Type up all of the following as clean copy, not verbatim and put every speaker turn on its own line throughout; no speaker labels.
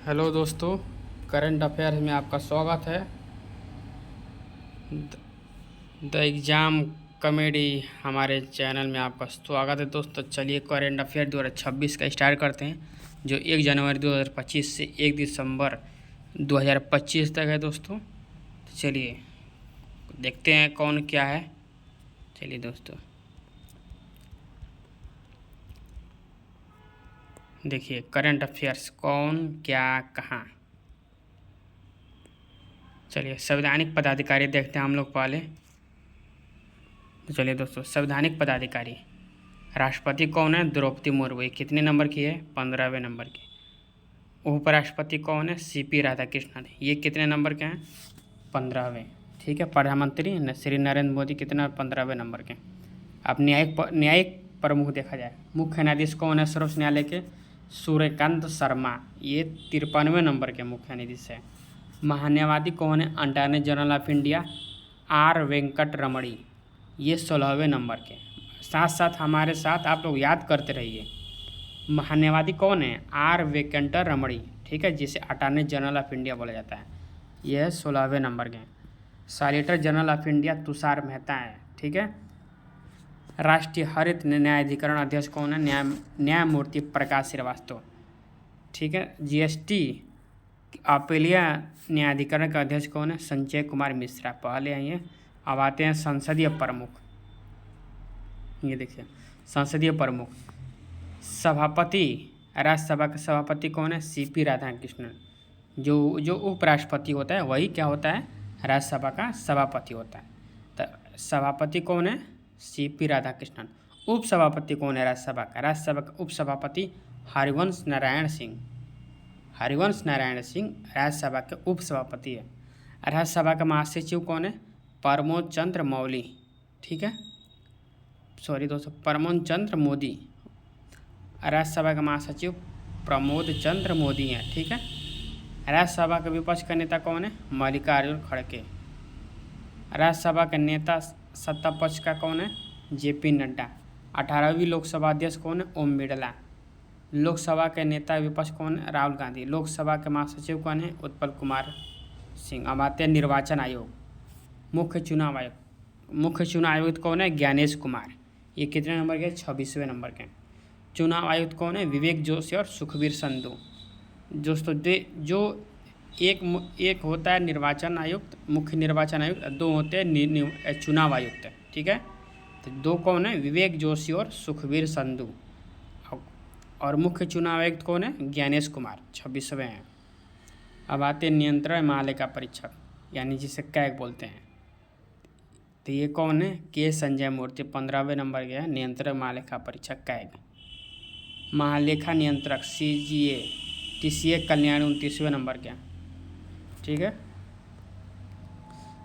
Hello दोस्तों, current affairs में आपका स्वागत है। द एग्ज़ाम कॉमेडी हमारे चैनल में आपका स्वागत है दोस्तों। चलिए करंट अफेयर 2026 का स्टार्ट करते हैं, जो 1 जनवरी 2025 से 1 दिसंबर 2025 तक है दोस्तों। तो चलिए देखते हैं कौन क्या है। चलिए दोस्तों देखिए करंट अफेयर्स कौन क्या कहाँ। चलिए संवैधानिक पदाधिकारी देखते हैं हम लोग पहले। तो चलिए दोस्तों, संवैधानिक पदाधिकारी राष्ट्रपति कौन है? द्रौपदी मुर्मू। ये कितने नंबर की है? 15वें नंबर की। उपराष्ट्रपति कौन है? सीपी राधाकृष्णन। ये कितने नंबर के हैं? 15वें। ठीक है। प्रधानमंत्री श्री नरेंद्र मोदी कितना? 15वें नंबर के। अब न्यायिक प्रमुख देखा जाए, मुख्य न्यायाधीश कौन है सर्वोच्च न्यायालय के? सूर्यकांत शर्मा। ये 53वें नंबर के मुख्य न्यायाधीश है। महान्यायवादी कौन है? Attorney general of India R Venkat Ramani. ये 16वें नंबर के। साथ साथ हमारे साथ आप लोग याद करते रहिए, महान्यायवादी कौन है? आर वेंकट रमणी। ठीक है, जिसे अटॉर्नी जनरल ऑफ इंडिया बोला जाता है। यह 16वें नंबर के। Solicitor general of India Tushar Mehta है। ठीक है। राष्ट्रीय हरित न्यायाधिकरण अध्यक्ष कौन है? न्यायमूर्ति प्रकाश श्रीवास्तव। ठीक है। जीएसटी अपीलीय न्यायाधिकरण का अध्यक्ष कौन है? संजय कुमार मिश्रा। पहले आइए, अब आते हैं संसदीय प्रमुख। ये देखिए संसदीय प्रमुख, सभापति, राज्यसभा का सभापति कौन है? सीपी राधाकृष्णन। जो उपराष्ट्रपति होता है वही क्या होता है? राज्यसभा का सभापति होता है। तो सभापति कौन है? सीपी राधाकृष्णन। उपसभापति कौन है राज्यसभा का? राज्यसभा का उपसभापति हरिवंश नारायण सिंह। हरिवंश नारायण सिंह राज्यसभा के उपसभापति है। राज्यसभा का महासचिव कौन है? प्रमोद चंद्र मौली। ठीक है, सॉरी दोस्तों, प्रमोद चंद्र मोदी। राज्यसभा का महासचिव प्रमोद चंद्र मोदी हैं। ठीक है। राज्यसभा के विपक्ष का नेता कौन है? मल्लिकार्जुन खड़गे। राज्यसभा के नेता सत्ता पक्ष का कौन है? जेपी नड्डा। 18वीं लोकसभा अध्यक्ष कौन है? ओम बिरला। लोकसभा के नेता विपक्ष कौन है? राहुल गांधी। लोकसभा के महासचिव कौन है? उत्पल कुमार सिंह। अब आते हैं निर्वाचन आयोग, मुख्य चुनाव आयोग। मुख्य चुनाव आयुक्त कौन है? ज्ञानेश कुमार। ये कितने नंबर के? 26वें नंबर के। चुनाव आयुक्त कौन है? विवेक जोशी और सुखबीर संधू। दोस्तों जो एक होता है निर्वाचन आयुक्त, मुख्य निर्वाचन आयुक्त, दो होते हैं चुनाव आयुक्त। ठीक है। तो दो कौन है? विवेक जोशी और सुखबीर संधू। और मुख्य चुनाव आयुक्त कौन है? ज्ञानेश कुमार, 26वें हैं। अब आते हैं नियंत्रण महालेखा परीक्षक, यानी जिसे कैग बोलते हैं। तो ये कौन है? के संजय मूर्ति, 15वें नंबर के हैं नियंत्रक महालेखा परीक्षक कैग। महालेखा नियंत्रक सीजीए टीसीए कल्याण, 29वें नंबर के। ठीक है।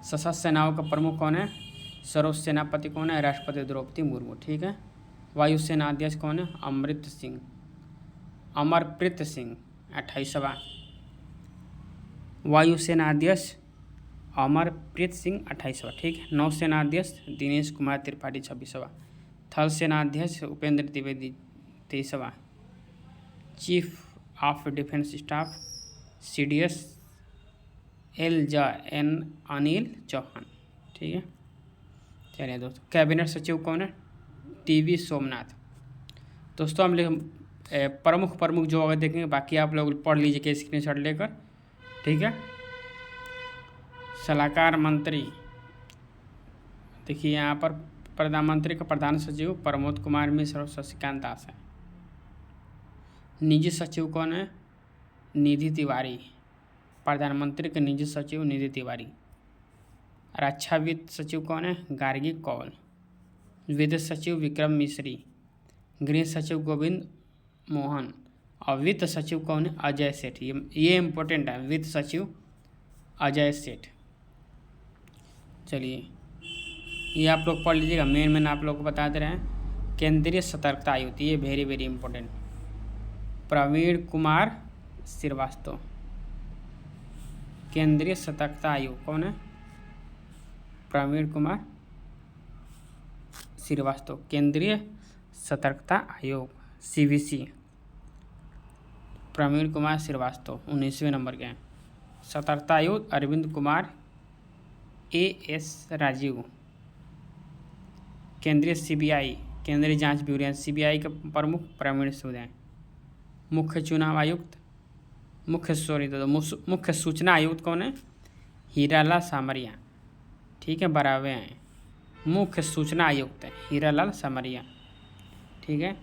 सशस्त्र सेनाओं का प्रमुख कौन है? सर्वोच्च सेनापति कौन है? राष्ट्रपति द्रौपदी मुर्मू। ठीक है। वायुसेना अध्यक्ष कौन है? अमरप्रीत सिंह, 28वां। वायुसेना अध्यक्ष अमरप्रीत सिंह, 28वां। ठीक है। नौसेना अध्यक्ष दिनेश कुमार त्रिपाठी, 26वां। थल सेना अध्यक्ष उपेंद्र द्विवेदी, 23वां। Chief of defence staff CDS LJN Anil Chauhan. ठीक है। चलिए दोस्तों, कैबिनेट सचिव कौन है? TV सोमनाथ। दोस्तों हम लोग प्रमुख जो अगर देखेंगे, बाकी आप लोग पढ़ लीजिए स्क्रीनशॉट लेकर। ठीक है। सलाहकार मंत्री, देखिए यहाँ पर प्रधानमंत्री का प्रधान सचिव प्रमोद कुमार मिश्र और शशिकांत दास है। निजी सचिव कौन है? निधि तिवारी। प्रधानमंत्री के निजी सचिव निधि तिवारी। रक्षा वित्त सचिव कौन है? गार्गी कौल। विदेश सचिव विक्रम मिश्री। गृह सचिव गोविंद मोहन। और वित्त सचिव कौन है? अजय सेठ। ये इम्पोर्टेंट है, वित्त सचिव अजय सेठ। चलिए ये आप लोग पढ़ लीजिएगा, मेन आप लोग को बता दे रहे हैं। केंद्रीय सतर्कता आयुक्त, ये वेरी इम्पोर्टेंट, प्रवीण कुमार श्रीवास्तव। केंद्रीय सतर्कता आयोग कौन है? प्रवीण कुमार श्रीवास्तव। केंद्रीय सतर्कता आयोग CVC। प्रवीण कुमार श्रीवास्तव 19वें नंबर के हैं। सतर्कता आयुक्त अरविंद कुमार AS राजीव। केंद्रीय CBI केंद्रीय जांच ब्यूरो CBI के प्रमुख प्रवीण सूद हैं। मुख्य चुनाव आयुक्त मुख्य सूचना आयुक्त कौन है? हीरालाल सामरिया। ठीक है, बराबर हैं। मुख्य सूचना आयुक्त है हीरालाल सामरिया। ठीक है।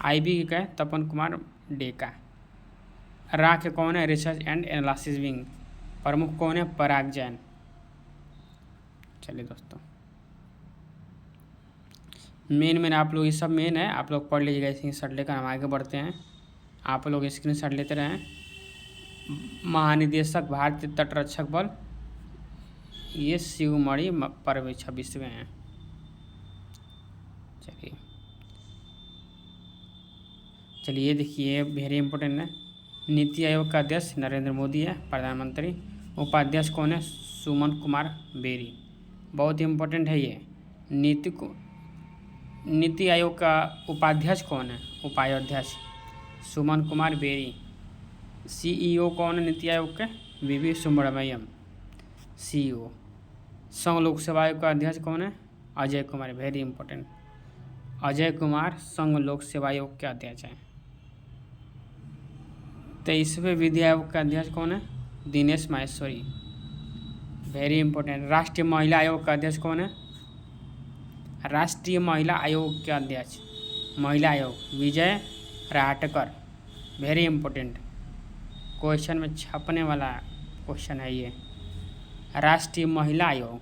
IB का है तपन कुमार डेका। रा के कौन है? Research and analysis wing. प्रमुख कौन है? पराग जैन। चलिए दोस्तों, मेन आप लोग ये सब मेन है, आप लोग पढ़ लीजिएगा। इसी शर्ट लेकर हम आगे बढ़ते हैं। आप लोग स्क्रीन शॉट लेते रहें। महानिदेशक भारतीय तटरक्षक बल, ये शिवमणि पर्व 26वें हैं। चलिए देखिए, वेरी इंपॉर्टेंट है। नीति आयोग का अध्यक्ष नरेंद्र मोदी है, प्रधानमंत्री। उपाध्यक्ष कौन है? सुमन कुमार बेरी। बहुत इंपॉर्टेंट है ये। नीति आयोग का उपाध्यक्ष कौन है? उपाध्यक्ष सुमन कुमार बेरी। CEO कौन है नीति आयोग के? VV Subramaniam CEO। संघ लोक सेवा आयोग का अध्यक्ष कौन है? अजय कुमार। वेरी इंपॉर्टेंट, अजय कुमार संघ लोक सेवा आयोग के अध्यक्ष हैं। 23वें विधि आयोग का अध्यक्ष कौन है? दिनेश माहेश्वरी। Very important. राष्ट्रीय महिला आयोग का अध्यक्ष कौन है? राष्ट्रीय महिला आयोग के अध्यक्ष, महिला आयोग, विजय राहटकर। वेरी इंपॉर्टेंट, क्वेश्चन में छपने वाला क्वेश्चन है ये। राष्ट्रीय महिला आयोग,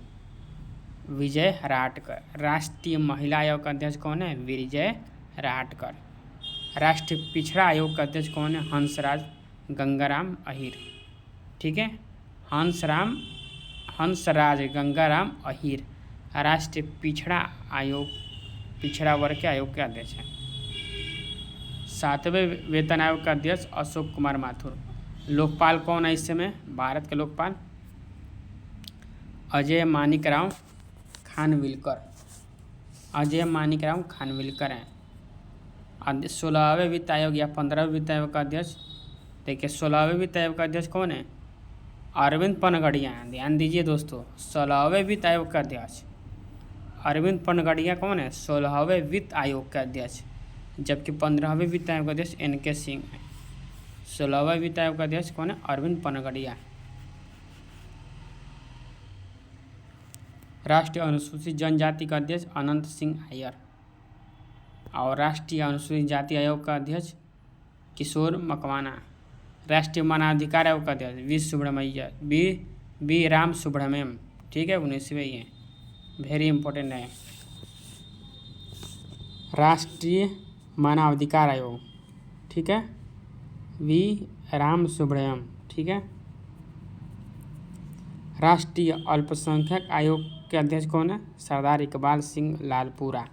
विजय राहटकर। राष्ट्रीय महिला आयोग का अध्यक्ष कौन है? विजय राहटकर। राष्ट्रीय पिछड़ा आयोग का अध्यक्ष कौन है? हंसराज गंगाराम अहीर। ठीक है, हंसराज गंगाराम अहीर राष्ट्रीय पिछड़ा आयोग, पिछड़ा वर्ग के आयोग के अध्यक्ष हैं। 7वें वेतन आयोग का अध्यक्ष अशोक कुमार माथुर। लोकपाल कौन है इस समय? भारत के लोकपाल अजय मानिकराव खानविलकर। अजय मानिकराव खानविलकर हैं। 16वें वित्त आयोग या 15वें वित्त आयोग का अध्यक्ष, देखिए 16वें वित्त आयोग का अध्यक्ष कौन है? अरविंद पनगड़िया। ध्यान दीजिए दोस्तों, 16वें वित्त आयोग का अध्यक्ष अरविंद पनगड़िया कौन है? 16वें वित्त आयोग का अध्यक्ष। जबकि 15वें वित्त आयोग का अध्यक्ष NK सिंह है। 16वें वित्त आयोग का अध्यक्ष कौन है? अरविंद पनगड़िया। राष्ट्रीय अनुसूचित जनजाति का अध्यक्ष अनंत सिंह अय्यर। और राष्ट्रीय अनुसूचित जाति आयोग का अध्यक्ष किशोर मकवाना। राष्ट्रीय मानवाधिकार आयोग का अध्यक्ष वी राम सुब्रमण्यम। ठीक है, 19वें ये वेरी इंपॉर्टेंट है। राष्ट्रीय मानवाधिकार आयोग, ठीक है, वी राम सुब्रमण्यम। ठीक है। राष्ट्रीय अल्पसंख्यक आयोग के अध्यक्ष कौन है? सरदार इकबाल सिंह लालपुरा।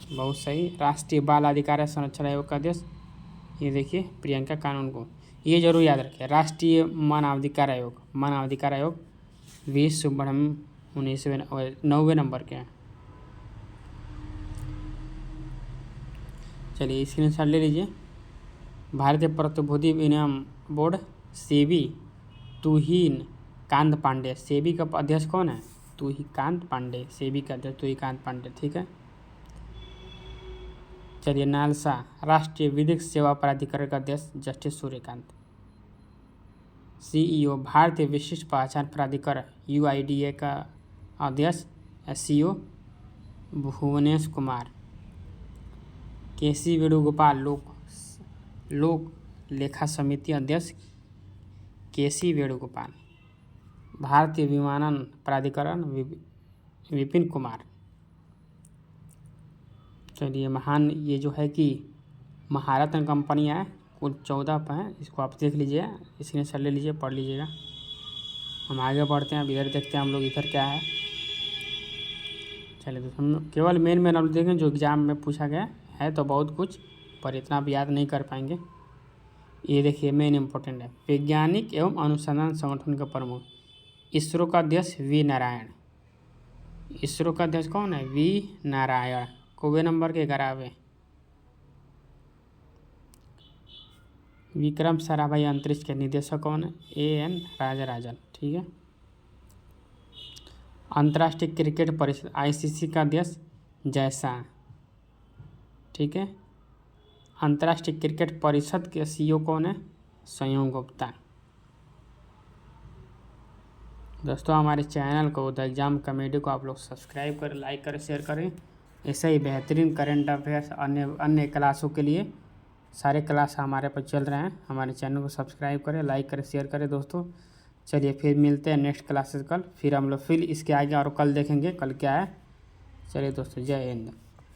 बहुत सही। राष्ट्रीय बाल अधिकार संरक्षण आयोग का अध्यक्ष, ये देखिए प्रियंका कानून को, ये जरूर याद रखें। राष्ट्रीय मानवाधिकार आयोग वी सुब्रमण्यम 9वें नंबर के हैं। चलिए स्क्रीनशॉट ले लीजिए। भारतीय प्रतिभूति विनिमय बोर्ड सेबी तुहिन कांत पांडे। सेबी का अध्यक्ष कौन है? तुहिकांत पांडे। सेबी का अध्यक्ष तुहिकांत पांडे। ठीक है। चलिए नालसा राष्ट्रीय विधिक सेवा प्राधिकरण का अध्यक्ष जस्टिस सूर्यकांत। CEO भारतीय विशिष्ट पहचान प्राधिकरण UIDA का अध्यक्ष SCO भुवनेश कुमार। KC वेणुगोपाल लोक लेखा समिति अध्यक्ष KC वेणुगोपाल। भारतीय विमानन प्राधिकरण विपिन कुमार। चलिए महान, ये जो है कि महारत्न कंपनियाँ हैं, कुल 14 पे हैं, इसको आप देख लीजिए, स्क्रीनशॉट ले लीजिए, पढ़ लीजिएगा। हम आगे बढ़ते हैं। अब इधर देखते हैं हम लोग, इधर क्या है। चलिए तो हम केवल मेन हम देखें जो एग्ज़ाम में पूछा गया है, तो बहुत कुछ, पर इतना आप याद नहीं कर पाएंगे। ये देखिए मेन इम्पोर्टेंट है। वैज्ञानिक एवं अनुसंधान संगठन का प्रमुख इसरो का अध्यक्ष वी नारायण। इसरो का अध्यक्ष कौन है? वी नारायण। कोवे नंबर के 11वें। विक्रम साराभाई अंतरिक्ष के निदेशक कौन है? AN राजराजन। ठीक है। अंतर्राष्ट्रीय क्रिकेट परिषद ICC का अध्यक्ष जयशाह। ठीक है। अंतर्राष्ट्रीय क्रिकेट परिषद के CEO कौन है? संयोग गुप्ता। दोस्तों हमारे चैनल को द एग्ज़ाम कॉमेडी को आप लोग सब्सक्राइब करें, लाइक करें, शेयर करें। ऐसे ही बेहतरीन करंट अफेयर्स अन्य क्लासों के लिए सारे क्लास हमारे पर चल रहे हैं। हमारे चैनल को सब्सक्राइब करें, लाइक करें, शेयर करें दोस्तों। चलिए फिर मिलते हैं नेक्स्ट क्लासेस कल। फिर हम लोग इसके आगे और कल देखेंगे कल क्या है। चलिए दोस्तों, जय हिंद।